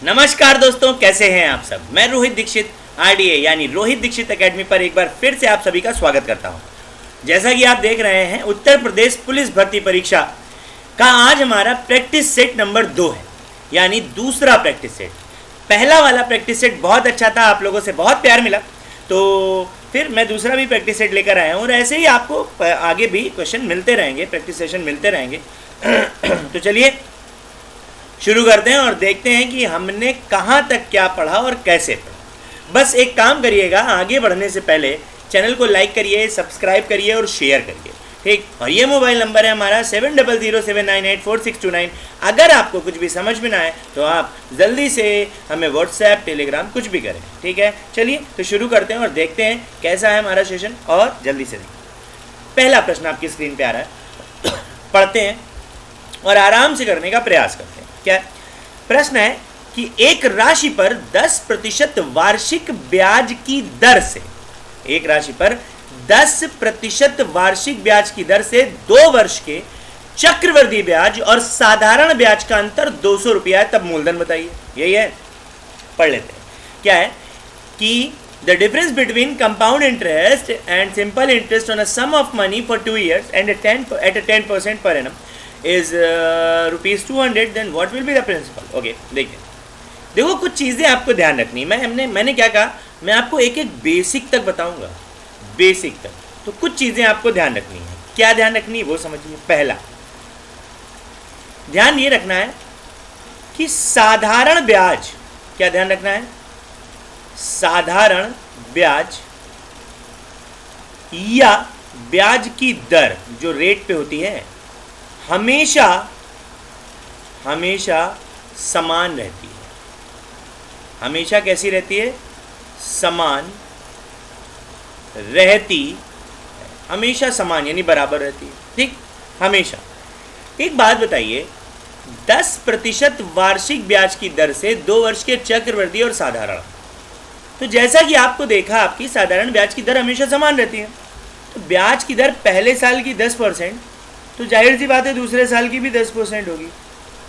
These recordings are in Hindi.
नमस्कार दोस्तों, कैसे हैं आप सब। मैं रोहित दीक्षित आरडीए यानी रोहित दीक्षित एकेडमी पर एक बार फिर से आप सभी का स्वागत करता हूं। जैसा कि आप देख रहे हैं, उत्तर प्रदेश पुलिस भर्ती परीक्षा का आज हमारा प्रैक्टिस सेट नंबर 2 है, यानी दूसरा प्रैक्टिस सेट। पहला वाला प्रैक्टिस सेट बहुत अच्छा था, आप लोगों से बहुत प्यार मिला, तो फिर मैं दूसरा भी प्रैक्टिस सेट लेकर आया हूँ और ऐसे ही आपको आगे भी क्वेश्चन मिलते रहेंगे, प्रैक्टिस सेशन मिलते रहेंगे। तो चलिए शुरू करते हैं और देखते हैं कि हमने कहाँ तक क्या पढ़ा और कैसे पढ़ा। बस एक काम करिएगा, आगे बढ़ने से पहले चैनल को लाइक करिए, सब्सक्राइब करिए और शेयर करिए, ठीक। और ये मोबाइल नंबर है हमारा 7007984629। अगर आपको कुछ भी समझ में ना आए तो आप जल्दी से हमें व्हाट्सएप, टेलीग्राम कुछ भी करें, ठीक है। चलिए तो शुरू करते हैं और देखते हैं कैसा है हमारा सेशन, और जल्दी से पहला प्रश्न आपकी स्क्रीन पे आ रहा है। पढ़ते हैं और आराम से करने का प्रयास करते हैं। क्या प्रश्न है कि एक राशि पर 10% वार्षिक ब्याज की दर से, एक राशि पर 10% वार्षिक ब्याज की दर से 2 वर्ष के चक्रवृद्धि ब्याज और साधारण ब्याज का अंतर 200 रुपया है, तब मूलधन बताइए। यही है, पढ़ लेते हैं। क्या है कि the difference between compound interest and simple interest on a sum of money for 2 years and at 10% per annum is ₹200, then what will be the principal? Okay, देखो कुछ चीज़ें आपको ध्यान रखनी। मैंने क्या कहा, मैं आपको एक एक बेसिक तक बताऊंगा, बेसिक तक। तो कुछ चीज़ें आपको ध्यान रखनी है। क्या ध्यान रखनी है वो समझिए। पहला ध्यान ये रखना है कि साधारण ब्याज, क्या ध्यान रखना है, साधारण ब्याज या ब्याज की दर जो रेट पे होती है हमेशा समान रहती है। हमेशा कैसी रहती है? समान रहती, हमेशा समान यानी बराबर रहती है, ठीक, हमेशा। एक बात बताइए, 10% वार्षिक ब्याज की दर से 2 वर्ष के चक्रवृद्धि और साधारण, तो जैसा कि आपको देखा, आपकी साधारण ब्याज की दर हमेशा समान रहती है। तो ब्याज की दर पहले साल की 10%, तो जाहिर सी बात है दूसरे साल की भी 10% होगी,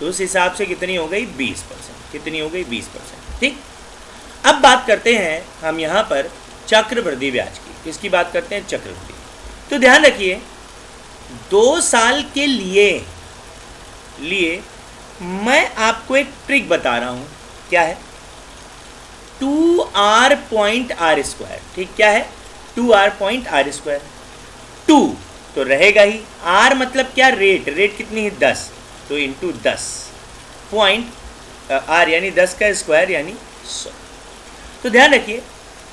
तो उस हिसाब से कितनी हो गई? 20%। कितनी हो गई? 20%, ठीक। अब बात करते हैं हम यहाँ पर चक्रवृद्धि ब्याज की। किसकी बात करते हैं? चक्रवृद्धि। तो ध्यान रखिए, 2 साल के लिए मैं आपको एक ट्रिक बता रहा हूँ। क्या है? 2r.r², ठीक। क्या है? 2r.r²। 2 तो रहेगा ही, r मतलब क्या? रेट कितनी है? 10, तो इंटू 10 पॉइंट r यानी 10 का स्क्वायर यानी 100। तो ध्यान रखिए,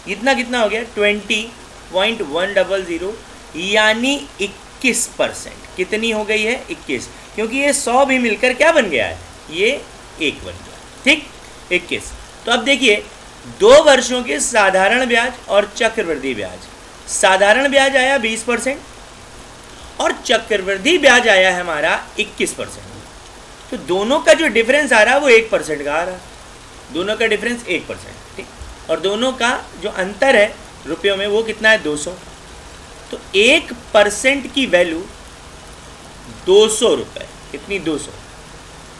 इतना कितना हो गया? 20.100 यानी 21%। कितनी हो गई है? 21, क्योंकि ये 100 भी मिलकर क्या बन गया है? ये 1 बन गया, ठीक, 21। तो अब देखिए, 2 वर्षों के साधारण ब्याज और चक्रवृद्धि ब्याज। साधारण ब्याज आया 20% और चक्रवृद्धि ब्याज आया है हमारा 21%। तो दोनों का जो डिफरेंस आ रहा है वो 1% का आ रहा है। दोनों का डिफरेंस 1%, ठीक। और दोनों का जो अंतर है रुपयों में वो कितना है? 200। तो 1% की वैल्यू 200 रुपये। कितनी? 200।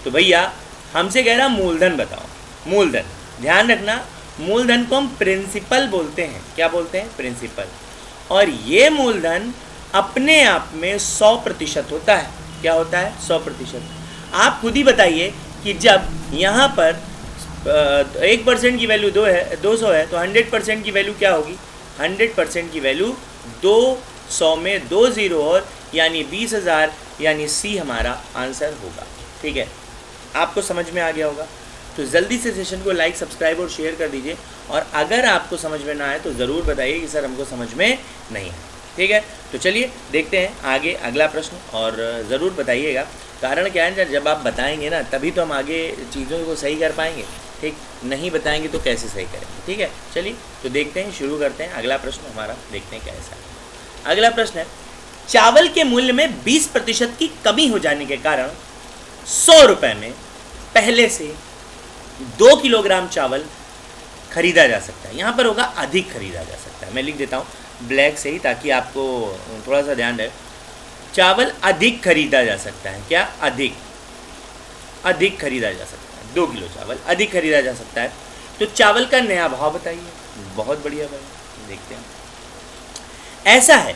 तो भैया हमसे कह रहा मूलधन बताओ। मूलधन, ध्यान रखना, मूलधन को हम प्रिंसिपल बोलते हैं। क्या बोलते हैं? प्रिंसिपल। और ये मूलधन अपने आप में 100% होता है। क्या होता है? 100%। आप खुद ही बताइए कि जब यहाँ पर 1% की वैल्यू 200 है, तो 100% की वैल्यू क्या होगी? 100% की वैल्यू 200 में 2 0 और यानी 20,000, यानी सी हमारा आंसर होगा, ठीक है। आपको समझ में आ गया होगा। तो जल्दी से सेशन को लाइक, सब्सक्राइब और शेयर कर दीजिए। और अगर आपको समझ में ना आए तो ज़रूर बताइए कि सर हमको समझ में नहीं है, ठीक है। तो चलिए देखते हैं आगे अगला प्रश्न, और ज़रूर बताइएगा। कारण क्या है, जब आप बताएंगे ना तभी तो हम आगे चीज़ों को सही कर पाएंगे, ठीक। नहीं बताएंगे तो कैसे सही करेंगे, ठीक है। चलिए तो देखते हैं, शुरू करते हैं। अगला प्रश्न हमारा देखते हैं कैसा है। अगला प्रश्न है, चावल के मूल्य में 20% की कमी हो जाने के कारण 100 रुपये में पहले से 2 किलोग्राम चावल खरीदा जा सकता है। यहाँ पर होगा अधिक खरीदा जा सकता है। मैं लिख देता हूँ ब्लैक से ही, ताकि आपको थोड़ा सा ध्यान रहे। चावल अधिक खरीदा जा सकता है। क्या? अधिक खरीदा जा सकता है। 2 किलो चावल अधिक खरीदा जा सकता है। तो चावल का नया भाव बताइए। बहुत बढ़िया भाई, देखते हैं। ऐसा है,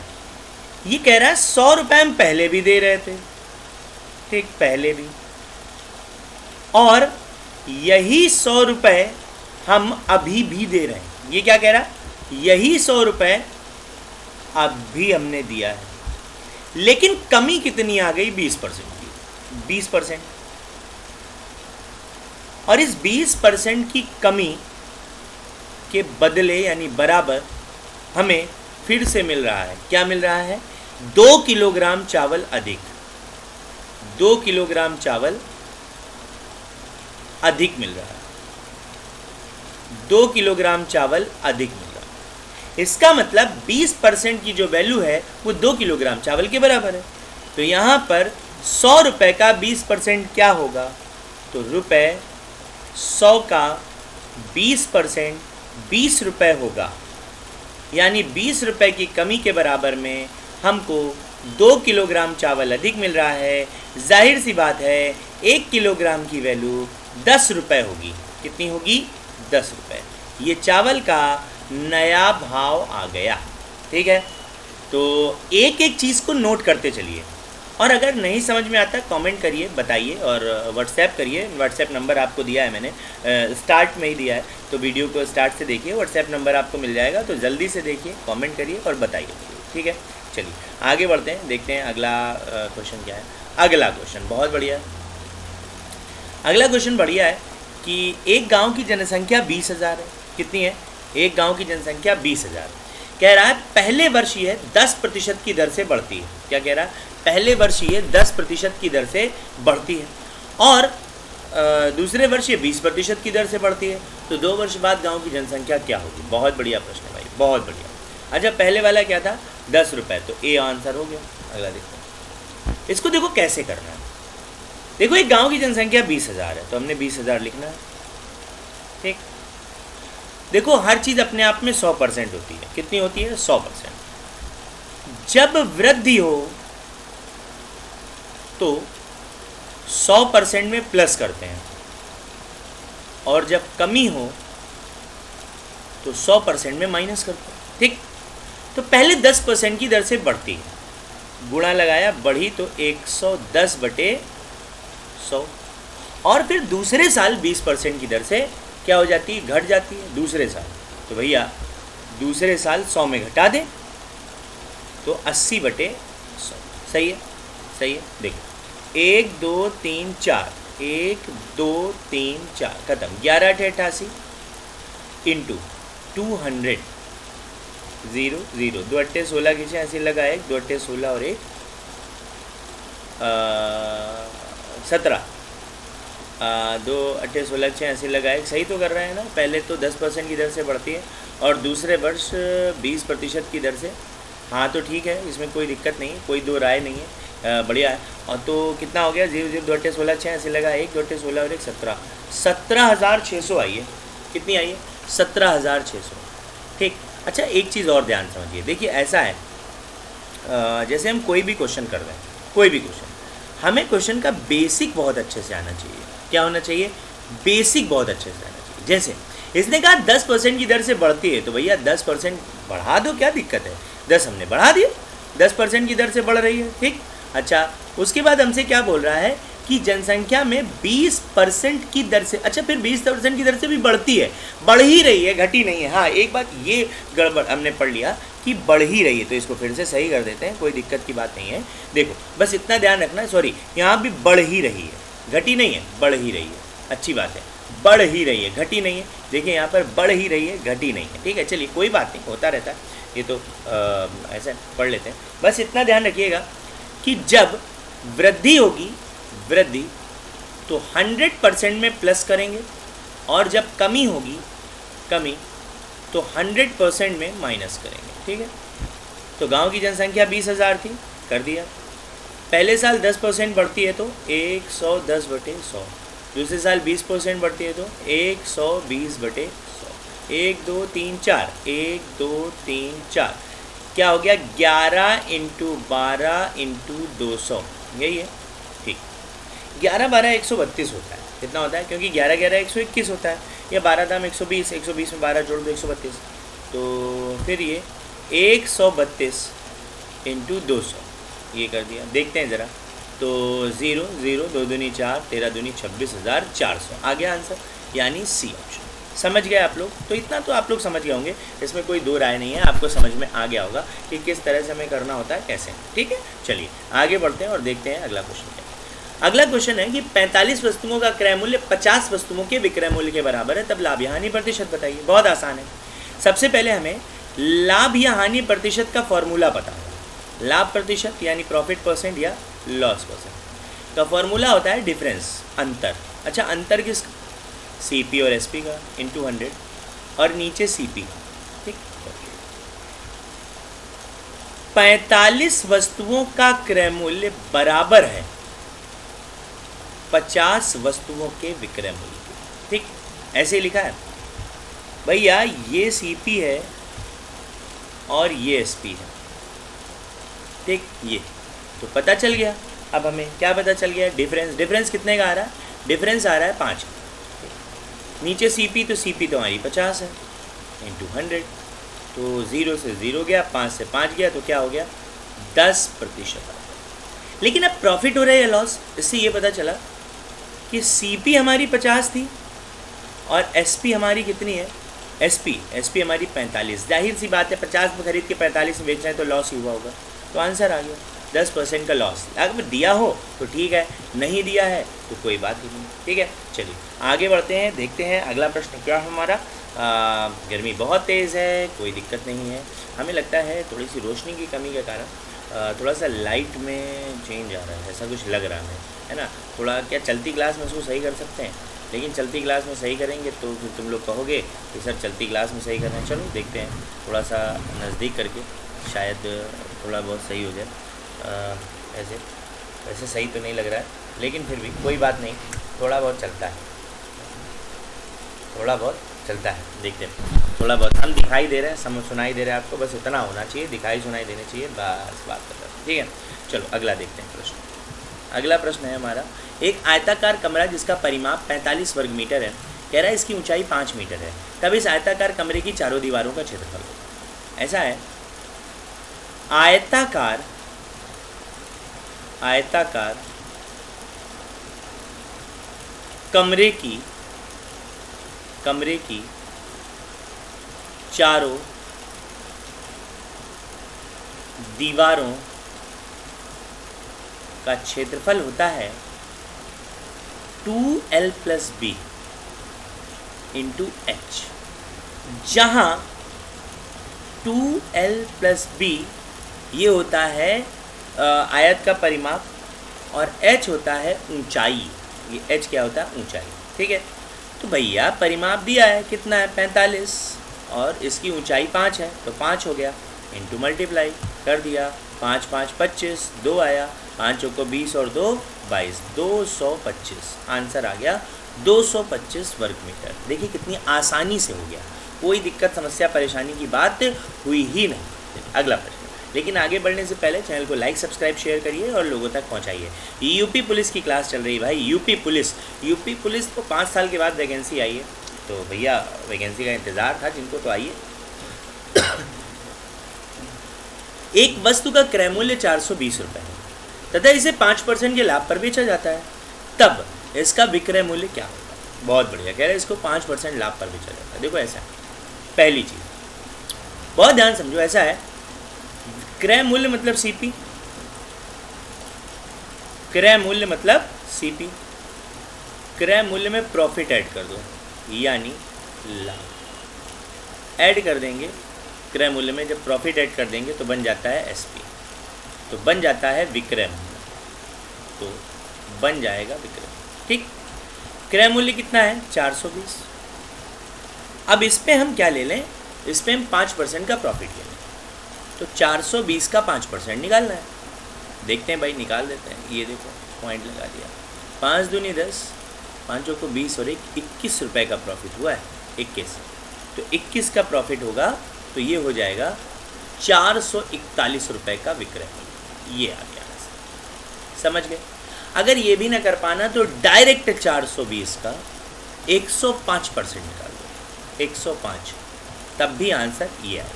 ये कह रहा है 100 रुपये हम पहले भी दे रहे थे, ठीक, पहले भी, और यही 100 रुपये हम अभी भी दे रहे हैं। ये क्या कह रहा है, यही 100 रुपये अब भी हमने दिया है, लेकिन कमी कितनी आ गई, 20% की, 20%। और इस 20% की कमी के बदले यानी बराबर हमें फिर से मिल रहा है, क्या मिल रहा है, 2 किलोग्राम चावल अधिक, 2 किलोग्राम चावल अधिक मिल रहा है, 2 किलोग्राम चावल अधिक मिल रहा है। इसका मतलब 20% की जो वैल्यू है वो 2 किलोग्राम चावल के बराबर है। तो यहाँ पर 100 रुपये का 20% क्या होगा, तो रुपये 100 का 20% 20 रुपये होगा, यानी 20 रुपये की कमी के बराबर में हमको 2 किलोग्राम चावल अधिक मिल रहा है। जाहिर सी बात है 1 किलोग्राम की वैल्यू 10 रुपये होगी। कितनी होगी, 10 रुपये। ये चावल का नया भाव आ गया, ठीक है। तो एक एक चीज़ को नोट करते चलिए, और अगर नहीं समझ में आता कमेंट करिए, बताइए, और व्हाट्सएप करिए। व्हाट्सएप नंबर आपको दिया है मैंने, स्टार्ट में ही दिया है, तो वीडियो को स्टार्ट से देखिए, व्हाट्सएप नंबर आपको मिल जाएगा, तो जल्दी से देखिए, कमेंट करिए और बताइए, ठीक है। चलिए आगे बढ़ते हैं, देखते हैं अगला क्वेश्चन क्या है। अगला क्वेश्चन बहुत बढ़िया है। अगला क्वेश्चन बढ़िया है कि एक गांव की जनसंख्या 20,000 है। कितनी है, एक गांव की जनसंख्या 20,000। कह रहा है पहले वर्ष ये 10% की दर से बढ़ती है। क्या कह रहा है, पहले वर्ष ये 10% की दर से बढ़ती है, और दूसरे वर्ष ये 20% की दर से बढ़ती है। तो 2 वर्ष बाद गांव की जनसंख्या क्या होगी। बहुत बढ़िया प्रश्न है भाई, बहुत बढ़िया। अच्छा, पहले वाला क्या था, 10 रुपये, तो ए आंसर हो गया। अगला देखते हैं, इसको देखो कैसे करना है। देखो एक गांव की जनसंख्या 20,000 है, तो हमने 20,000 लिखना है, ठीक। देखो हर चीज़ अपने आप में 100% होती है। कितनी होती है, 100%। जब वृद्धि हो तो 100% में प्लस करते हैं, और जब कमी हो तो 100% में माइनस करते हैं, ठीक। तो पहले 10% की दर से बढ़ती है, गुणा लगाया, बढ़ी तो 110/100, और फिर दूसरे साल 20% की दर से क्या हो जाती है, घट जाती है दूसरे साल। तो भैया दूसरे साल 100 में घटा दें तो 80/100। सही है, सही है। देखो 1 2 3 4, 1 2 3 4 खत्म। 11 × 88 इंटू 200, 0 0, 2 अट्टे 16 खींचे, ऐसे लगा, 1 2 अट्टे 16 और 1 17, 2 अट्टे 16 6 ऐसे लगाए। सही तो कर रहे हैं ना। पहले तो 10% की दर से बढ़ती है, और दूसरे वर्ष 20% की दर से। हाँ तो ठीक है, इसमें कोई दिक्कत नहीं है, कोई दो राय नहीं है, बढ़िया है। और तो कितना हो गया, 0 0, 2 अट्टे 16 6 ऐसे लगा, 1 2 अट्टे 16 और 1 17, 17,600 आई है। कितनी आई है, 17,600, ठीक। अच्छा एक चीज़ और ध्यान समझिए। देखिए ऐसा है, जैसे हम कोई भी क्वेश्चन कर रहे हैं, कोई भी क्वेश्चन, हमें क्वेश्चन का बेसिक बहुत अच्छे से आना चाहिए। क्या होना चाहिए, बेसिक बहुत अच्छे से आना चाहिए। जैसे इसने कहा 10% की दर से बढ़ती है, तो भैया 10% बढ़ा दो, क्या दिक्कत है। 10 हमने बढ़ा दिया, 10% की दर से बढ़ रही है, ठीक। अच्छा उसके बाद हमसे क्या बोल रहा है कि जनसंख्या में 20% की दर से, अच्छा फिर 20% की दर से भी बढ़ती है, बढ़ ही रही है, घटी नहीं है। हाँ एक बात ये गड़बड़ हमने पढ़ लिया कि बढ़ ही रही है, तो इसको फिर से सही कर देते हैं, कोई दिक्कत की बात नहीं है। देखो बस इतना ध्यान रखना, सॉरी यहाँ भी बढ़ ही रही है, घटी नहीं है, बढ़ ही रही है। अच्छी बात है, बढ़ ही रही है, घटी नहीं है। देखिए यहाँ पर बढ़ ही रही है, घटी नहीं है, ठीक है। चलिए कोई बात नहीं, होता रहता है ये तो, ऐसे पढ़ लेते हैं। बस इतना ध्यान रखिएगा कि जब वृद्धि होगी, वृद्धि, तो 100% में प्लस करेंगे, और जब कमी होगी, कमी, तो 100% में माइनस करेंगे, ठीक है। तो गांव की जनसंख्या 20,000 थी, कर दिया। पहले साल 10% बढ़ती है तो 110/100, दूसरे साल 20% बढ़ती है तो 120/100, 1 2 3 4, 1 2 3 4, क्या हो गया, 11 × 12 × 200, यही है, ठीक। 11 12 132 होता है। कितना होता है? क्योंकि 11 11 121 होता है, या 12 दाम 120, 120 में 12 जोड़ दो 132, तो फिर ये 132 इंटू 200 ये कर दिया। देखते हैं ज़रा, तो 0 0 2 दूनी 4, 13 दूनी 26,400 आ गया आंसर, यानी सी ऑप्शन। समझ गए आप लोग? तो इतना तो आप लोग समझ गए होंगे, इसमें कोई दो राय नहीं है, आपको समझ में आ गया होगा कि किस तरह से हमें करना होता है, कैसे। ठीक है, चलिए आगे बढ़ते हैं और देखते हैं अगला क्वेश्चन क्या है। अगला क्वेश्चन है कि 45 वस्तुओं का क्रय मूल्य 50 वस्तुओं के विक्रय मूल्य के बराबर है, तब लाभ या हानि प्रतिशत बताइए। बहुत आसान है। सबसे पहले हमें लाभ या हानि प्रतिशत का फॉर्मूला पता है। लाभ प्रतिशत यानी प्रॉफिट परसेंट या लॉस परसेंट का फॉर्मूला होता है डिफरेंस, अंतर। अच्छा, अंतर किस? सीपी और एसपी का इंटू 100 और नीचे सीपी का। ठीक, 45 वस्तुओं का क्रय मूल्य बराबर है 50 वस्तुओं के विक्रय मूल्य के। ठीक, ऐसे ही लिखा है भैया, ये सीपी है और ये एसपी है। ठीक, ये तो पता चल गया। अब हमें क्या पता चल गया? डिफरेंस। डिफरेंस कितने का आ रहा है? डिफरेंस आ रहा है 5। नीचे सीपी, तो सीपी तो हमारी 50 है इंटू 100, तो 0 से 0 गया, 5 से 5 गया, तो क्या हो गया? 10%। लेकिन अब प्रॉफिट हो रहा है या लॉस? इससे ये पता चला कि सीपी हमारी 50 थी और एसपी हमारी कितनी है? एसपी हमारी 45। जाहिर सी बात है, 50 में खरीद के 45 में बेच रहे हैं तो लॉस ही हुआ होगा। तो आंसर आ गया 10% का लॉस। अगर दिया हो तो ठीक है, नहीं दिया है तो कोई बात ही नहीं। ठीक है, चलिए आगे बढ़ते हैं, देखते हैं अगला प्रश्न क्या है हमारा। गर्मी बहुत तेज़ है, कोई दिक्कत नहीं है। हमें लगता है थोड़ी सी रोशनी की कमी के कारण थोड़ा सा लाइट में चेंज आ रहा है, ऐसा कुछ लग रहा है ना। थोड़ा क्या चलती क्लास में उसको सही कर सकते हैं? लेकिन चलती क्लास में सही करेंगे तो फिर तुम लोग कहोगे कि सर चलती क्लास में सही कर रहे हैं। चलो देखते हैं, थोड़ा सा नज़दीक करके शायद थोड़ा बहुत सही हो जाए। ऐसे सही तो नहीं लग रहा है, लेकिन फिर भी कोई बात नहीं, थोड़ा बहुत चलता है, थोड़ा बहुत चलता है। देखते हैं, थोड़ा बहुत हम दिखाई दे रहे हैं, समझ सुनाई दे रहा है आपको, बस इतना होना चाहिए, दिखाई सुनाई देनी चाहिए, बस बात खत्म। ठीक है, चलो अगला देखते हैं प्रश्न। अगला प्रश्न है हमारा, एक आयताकार कमरा जिसका परिमाप 45 वर्ग मीटर है, कह रहा है इसकी ऊंचाई 5 मीटर है, तब इस आयताकार कमरे की चारों दीवारों का क्षेत्रफल होगा। ऐसा है, आयताकार कमरे की चारों दीवारों का क्षेत्रफल होता है 2L + B × H, जहाँ 2L + B ये होता है आयत का परिमाप और H होता है ऊंचाई। ये H क्या होता है? ऊंचाई। ठीक है, तो भैया परिमाप दिया है, कितना है? 45, और इसकी ऊंचाई 5 है, तो 5 हो गया, इंटू मल्टीप्लाई कर दिया, 5 5 25, 2 आया, 5 को 20 और 2 22, 225 आंसर आ गया 225 वर्ग मीटर। देखिए कितनी आसानी से हो गया, कोई दिक्कत समस्या परेशानी की बात हुई ही नहीं। अगला प्रश्न, लेकिन आगे बढ़ने से पहले चैनल को लाइक सब्सक्राइब शेयर करिए और लोगों तक पहुंचाइए। यूपी पुलिस की क्लास चल रही है भाई, यूपी पुलिस को 5 साल के बाद वैकेंसी आई है, तो भैया वैकेंसी का इंतज़ार था जिनको, तो आइए। एक वस्तु का क्रय मूल्य 420 रुपये है तथा इसे 5% के लाभ पर बेचा जाता है, तब इसका विक्रय मूल्य क्या होगा? बहुत बढ़िया, कह रहे हैं इसको 5% लाभ पर बेचा जाता है। देखो ऐसा है, पहली चीज़ बहुत ध्यान समझो, ऐसा है क्रय मूल्य मतलब सीपी, क्रय मूल्य मतलब सीपी, क्रय मूल्य में प्रॉफिट ऐड कर दो यानी लाभ ऐड कर देंगे। क्रय मूल्य में जब प्रॉफिट ऐड कर देंगे तो बन जाता है एसपी, तो बन जाता है विक्रय मूल्य, तो बन जाएगा विक्रय। ठीक, क्रय मूल्य कितना है? 420। अब इस पे हम क्या ले लें? इस पे हम 5% का प्रॉफिट ले लें, तो 420 का 5% निकालना है। देखते हैं भाई, निकाल देते हैं। ये देखो पॉइंट लगा दिया, 5 दूनी 10, 5 को 20 और 21 रुपये का प्रॉफिट हुआ है, 21, तो 21 का प्रॉफिट होगा, तो ये हो जाएगा 441 रुपये का विक्रय। ये आ गया, समझ गए? अगर ये भी ना कर पाना तो डायरेक्ट 420 का 105% निकाल दो, 105, तब भी आंसर ये आए।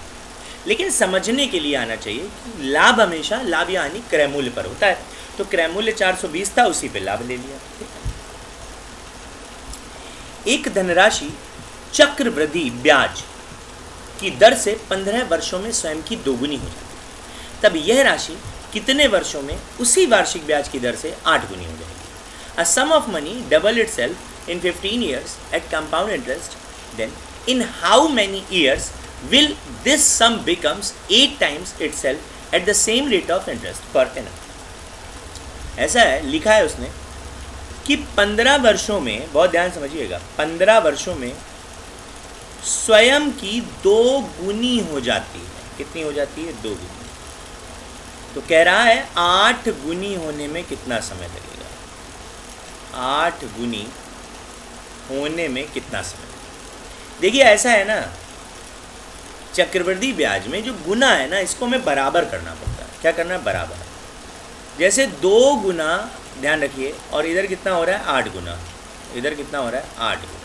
लेकिन समझने के लिए आना चाहिए कि लाभ हमेशा लाभ या हानि क्रय मूल्य पर होता है, तो क्रय मूल्य 420 था, उसी पे लाभ ले लिया। एक धनराशि चक्रवृद्धि ब्याज की दर से 15 वर्षों में स्वयं की दोगुनी हो जाती है, तब यह राशि कितने वर्षों में उसी वार्षिक ब्याज की दर से 8 गुनी हो जाएगी। A sum of money double itself in 15 years at compound interest, then in how many years will this sum becomes 8 times itself at the same rate of interest per annum। ऐसा है, लिखा है उसने कि 15 वर्षों में, बहुत ध्यान समझिएगा, 15 वर्षों में स्वयं की 2 गुनी हो जाती है। कितनी हो जाती है? 2 गुनी। तो कह रहा है 8 गुनी होने में कितना समय लगेगा, 8 गुनी होने में कितना समय। देखिए ऐसा है ना, चक्रवृद्धि ब्याज में जो गुना है ना, इसको हमें बराबर करना पड़ता है। क्या करना है? बराबर। जैसे 2 गुना, ध्यान रखिए, और इधर कितना हो रहा है? 8 गुना। इधर कितना हो रहा है? 8 गुना।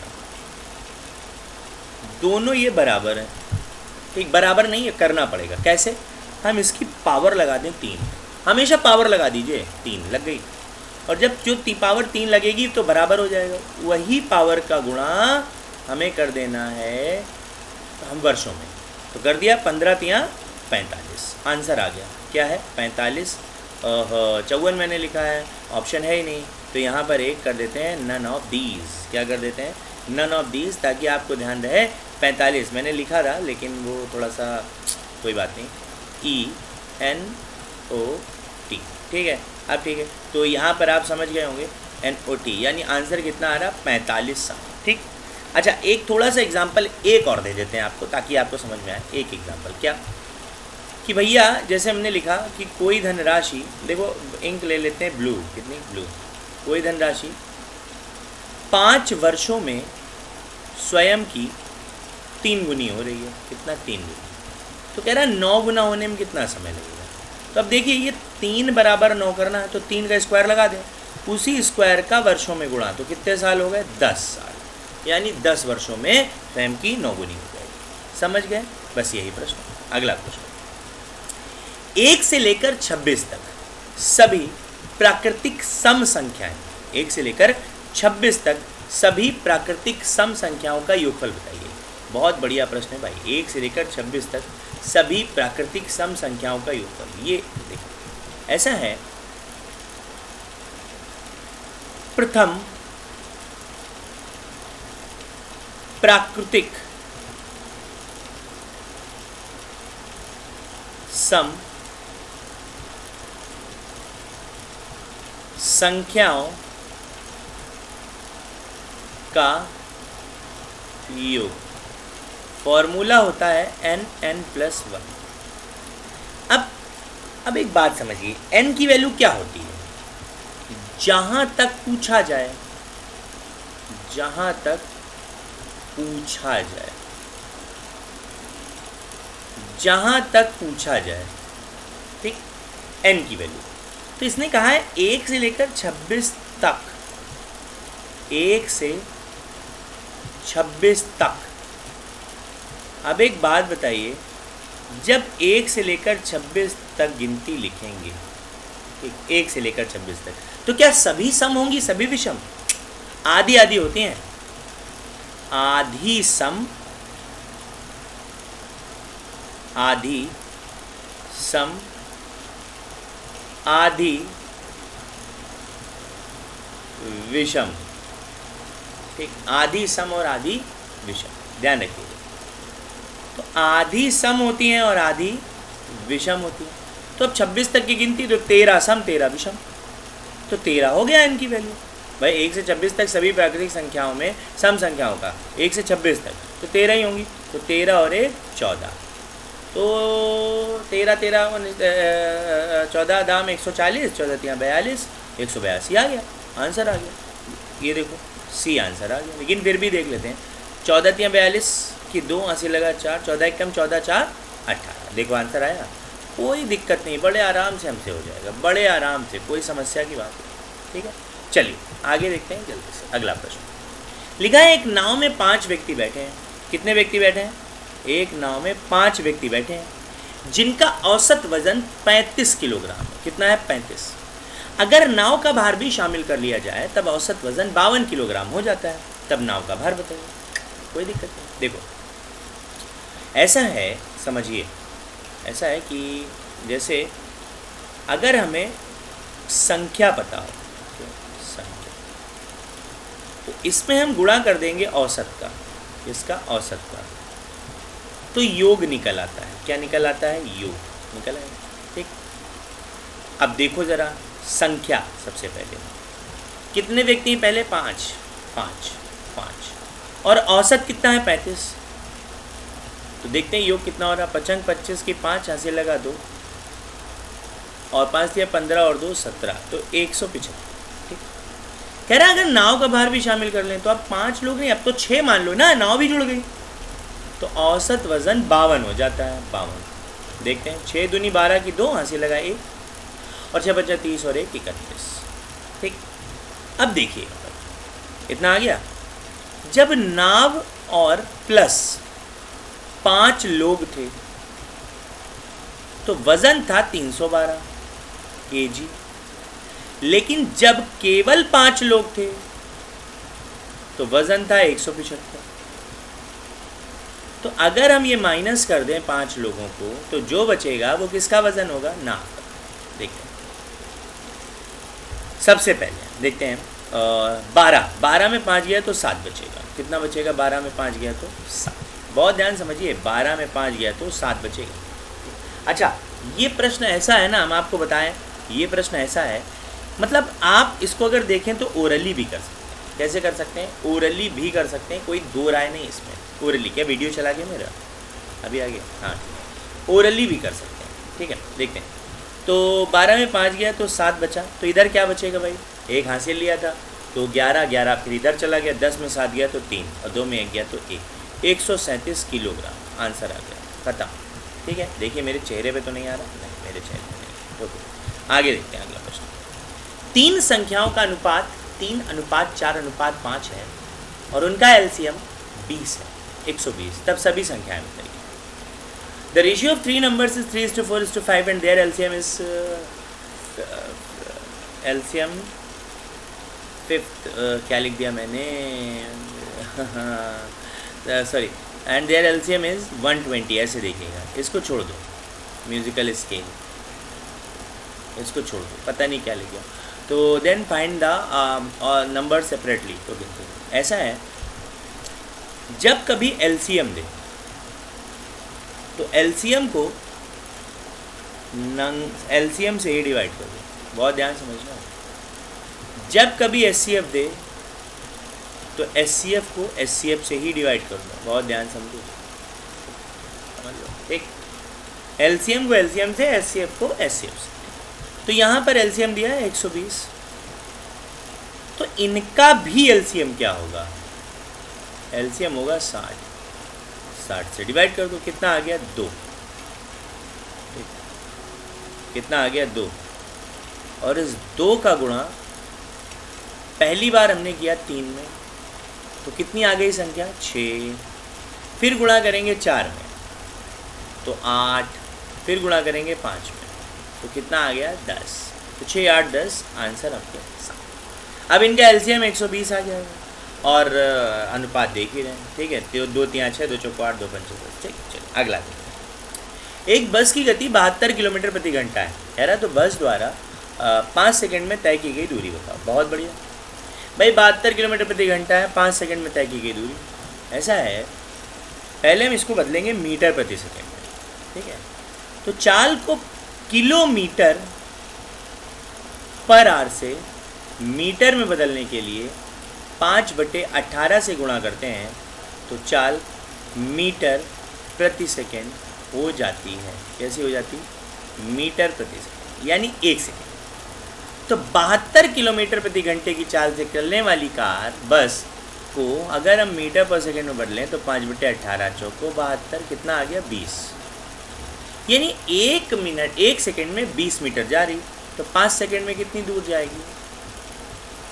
दोनों ये बराबर है, ठीक? बराबर नहीं है, करना पड़ेगा। कैसे? हम इसकी पावर लगा दें 3, हमेशा पावर लगा दीजिए, 3 लग गई, और जब जो पावर 3 लगेगी तो बराबर हो जाएगा। वही पावर का गुणा हमें कर देना है हम वर्षों में, तो कर दिया 15 तिया 45, आंसर आ गया। क्या है? 45। 54 मैंने लिखा है, ऑप्शन है ही नहीं, तो यहाँ पर एक कर देते हैं नन ऑफ दीज। क्या कर देते हैं? नन ऑफ दीज, ताकि आपको ध्यान रहे। 45 मैंने लिखा था, लेकिन वो थोड़ा सा, कोई बात नहीं, ENOT, ठीक है। अब ठीक है, तो यहाँ पर आप समझ गए होंगे NOT, यानी आंसर कितना आ रहा? 45 साल, ठीक। अच्छा, एक थोड़ा सा एग्जाम्पल एक और दे देते हैं आपको, ताकि आपको समझ में आए। एक एग्जाम्पल क्या कि भैया, जैसे हमने लिखा कि कोई धनराशि, देखो इंक ले लेते हैं ब्लू, कितनी? ब्लू। कोई धनराशि 5 वर्षों में स्वयं की 3 गुनी हो रही है। कितना? 3 गुनी। तो कह रहा है 9 गुना होने में कितना समय लगेगा। तो अब देखिए, ये 3 बराबर 9 करना है, तो 3 का स्क्वायर लगा दें, उसी स्क्वायर का वर्षों में गुणा, तो कितने साल हो गए? 10 साल, यानी 10 वर्षों में स्वयं की 9 गुनी हो जाएगी। समझ गए? बस यही प्रश्न। अगला प्रश्न, 1 से लेकर 26 तक सभी प्राकृतिक सम संख्याएं, 1 से लेकर 26 तक सभी प्राकृतिक सम संख्याओं का योगफल बताइए। बहुत बढ़िया प्रश्न है भाई। 1 से लेकर 26 तक सभी प्राकृतिक सम संख्याओं का योगफल। ये देखिए, ऐसा है, प्रथम प्राकृतिक सम संख्याओं का योग, फॉर्मूला होता है n+1। अब एक बात समझिए, n की वैल्यू क्या होती है? जहां तक पूछा जाए, जहां तक पूछा जाए, जहां तक पूछा जाए, ठीक, n की वैल्यू। तो इसने कहा है 1 से लेकर 26 तक, 1 से 26 तक। अब एक बात बताइए, जब 1 से लेकर 26 तक गिनती लिखेंगे, ठीक, 1 से लेकर 26 तक, तो क्या सभी सम होंगी, सभी विषम? आधी आधी होती हैं। आधी सम, आधी सम, आधी विषम, ठीक, आधी सम और आधी विषम, ध्यान रखिएगा। तो आधी सम होती हैं और आधी विषम होती है। तो अब 26 तक की गिनती, तो 13 सम 13 विषम, तो 13 हो गया इनकी वैल्यू। भाई 1 से 26 तक सभी प्राकृतिक संख्याओं में सम संख्याओं का 1 से 26 तक तो 13 ही होंगी। तो 13 और 1 14, तो 13 13 14 दाम 140, 14 3 42, 182 आ गया, आंसर आ गया। ये देखो सी आंसर आ गया। लेकिन फिर भी देख लेते हैं, 14 3 42 की 2 80 लगा 4, 14 1 कम 14 4 18। देखो आंसर आया, कोई दिक्कत नहीं, बड़े आराम से हमसे हो जाएगा, बड़े आराम से, कोई समस्या की बात नहीं। ठीक है, चलिए आगे देखते हैं जल्दी से। अगला प्रश्न लिखा है, एक नाव में 5 व्यक्ति बैठे हैं। कितने व्यक्ति बैठे हैं? एक नाव में 5 व्यक्ति बैठे हैं जिनका औसत वजन 35 किलोग्राम है। कितना है? 35। अगर नाव का भार भी शामिल कर लिया जाए तब औसत वजन 52 किलोग्राम हो जाता है। तब नाव का भार बताइए। कोई दिक्कत नहीं। देखो ऐसा है, समझिए, ऐसा है कि जैसे अगर हमें संख्या पता हो, संख्या, तो इसमें हम गुणा कर देंगे औसत का, इसका औसत का, तो योग निकल आता है। क्या निकल आता है? योग निकल आएगा। ठीक, अब देखो ज़रा संख्या। सबसे पहले कितने व्यक्ति हैं? पहले 5 5 5 और औसत कितना है? 35। तो देखते हैं योग कितना हो रहा है। 55 25 की 5 यहाँ से लगा 2 और 5 दिया 15 और 2 17, तो 175। ठीक, कह रहा है अगर नाव का भार भी शामिल कर लें तो अब 5 लोग नहीं, अब तो 6 मान लो ना, नाव भी जुड़ गई, तो औसत वजन 52 हो जाता है। 52 देखते हैं। 6 दूनी 12 की 2, यहाँ से लगा 1 और 6 बचा 30 और 1 31। ठीक, अब देखिए इतना आ गया। जब नाव और प्लस 5 लोग थे तो वजन था 312 kg, लेकिन जब केवल 5 लोग थे तो वजन था 175। तो अगर हम ये माइनस कर दें 5 लोगों को तो जो बचेगा वो किसका वजन होगा? नाव का। देखते हैं। सबसे पहले देखते हैं 12 में 5 गया तो 7 बचेगा। कितना बचेगा? 12 में 5 गया तो 7। बहुत ध्यान समझिए, 12 में 5 गया तो 7 बचेगा। अच्छा, ये प्रश्न ऐसा है ना, हम आपको बताएं, ये प्रश्न ऐसा है, मतलब आप इसको अगर देखें तो ओरली भी कर सकते हैं। कैसे कर सकते हैं? ओरली भी कर सकते हैं, कोई दो राय नहीं इसमें। ओरली क्या वीडियो चला गया मेरा? अभी आ गया? हाँ, ओरली भी कर सकते हैं। ठीक है, देखते हैं। तो 12 में 5 गया तो 7 बचा, तो इधर क्या बचेगा भाई? 1 हासिल लिया था तो 11 फिर इधर चला गया, 10 में 7 गया तो 3 और 2 में 1 गया तो 1, 137 किलोग्राम आंसर आ गया। खत्म। ठीक है, देखिए मेरे चेहरे पे तो नहीं आ रहा, नहीं मेरे चेहरे पे नहीं। ओके, आगे देखते हैं अगला प्रश्न। 3 संख्याओं का अनुपात 3:4:5 है और उनका एलसीएम 20 है, 120, तब सभी संख्याएं बताइए। The ratio of 3 numbers is 3:4:5 and their LCM is LCM 5th, क्या लिख दिया मैंने? Sorry, and there LCM is 120। ऐसे देखिएगा, इसको छोड़ दो, म्यूजिकल स्केल इसको छोड़ दो, पता नहीं क्या लिख गया। तो then find the number separately. तो गिनते ऐसा है, जब कभी LCM दे तो LCM को LCM से ही डिवाइड कर दो। बहुत ध्यान समझना। जब कभी SCF दे तो SCF को SCF से ही डिवाइड कर दो। बहुत ध्यान समझो, समझ लो। ठीक, LCM को LCM से, SCF को SCF से। तो यहाँ पर LCM दिया है 120, तो इनका भी LCM क्या होगा? LCM होगा 60। 60 से डिवाइड कर दो, कितना आ गया? 2। कितना आ गया? 2। और इस 2 का गुणा पहली बार हमने किया 3 में, तो कितनी आ गई संख्या? 6। फिर गुणा करेंगे 4 में तो 8, फिर गुणा करेंगे 5 में तो कितना आ गया? 10। तो 6 8 10 आंसर आपके 7। अब इनका LCM 120 आ जाएगा और अनुपात देख ही रहे हैं। ठीक है, तो 2 3 6 2 4 8 2 5 10। ठीक, चलिए अगला देखते हैं। एक बस की गति 72 किलोमीटर प्रति घंटा है, कह रहा, तो बस द्वारा 5 सेकंड में तय की गई दूरी बताओ। बहुत बढ़िया भाई, 72 किलोमीटर प्रति घंटा है, 5 सेकंड में तय की गई दूरी। ऐसा है, पहले हम इसको बदलेंगे मीटर प्रति सेकंड में। ठीक है, तो चाल को किलोमीटर पर आवर से मीटर में बदलने के लिए 5/18 से गुणा करते हैं तो चाल मीटर प्रति सेकंड हो जाती है। कैसी हो जाती? मीटर प्रति सेकंड, यानी 1 सेकंड। तो 72 किलोमीटर प्रति घंटे की चाल से चलने वाली कार बस को अगर हम मीटर पर सेकंड में बदलें तो 5/18 चौको 72, कितना आ गया? 20। यानी 1 सेकंड में 20 मीटर जा रही, तो 5 सेकंड में कितनी दूर जाएगी?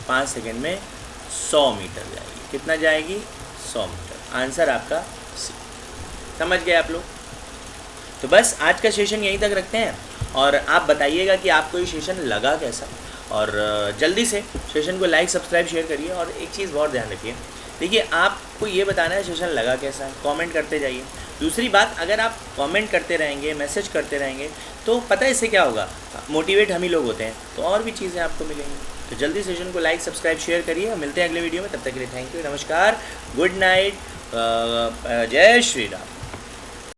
5 सेकेंड में 100 मीटर जाएगी। कितना जाएगी? 100 मीटर। आंसर आपका सी। समझ गए आप लोग? तो बस आज का सेशन यहीं तक रखते हैं और आप बताइएगा कि आपको ये सेशन लगा कैसा, और जल्दी से सेशन को लाइक सब्सक्राइब शेयर करिए। और एक चीज़ बहुत ध्यान रखिए, देखिए आपको ये बताना है सेशन लगा कैसा है, कमेंट करते जाइए। दूसरी बात, अगर आप कमेंट करते रहेंगे, मैसेज करते रहेंगे, तो पता है इससे क्या होगा, मोटिवेट हम ही लोग होते हैं, तो और भी चीज़ें आपको मिलेंगी। तो जल्दी सेशन को लाइक सब्सक्राइब शेयर करिए। मिलते हैं अगले वीडियो में, तब तक के लिए थैंक यू, नमस्कार, गुड नाइट, जय श्री राम।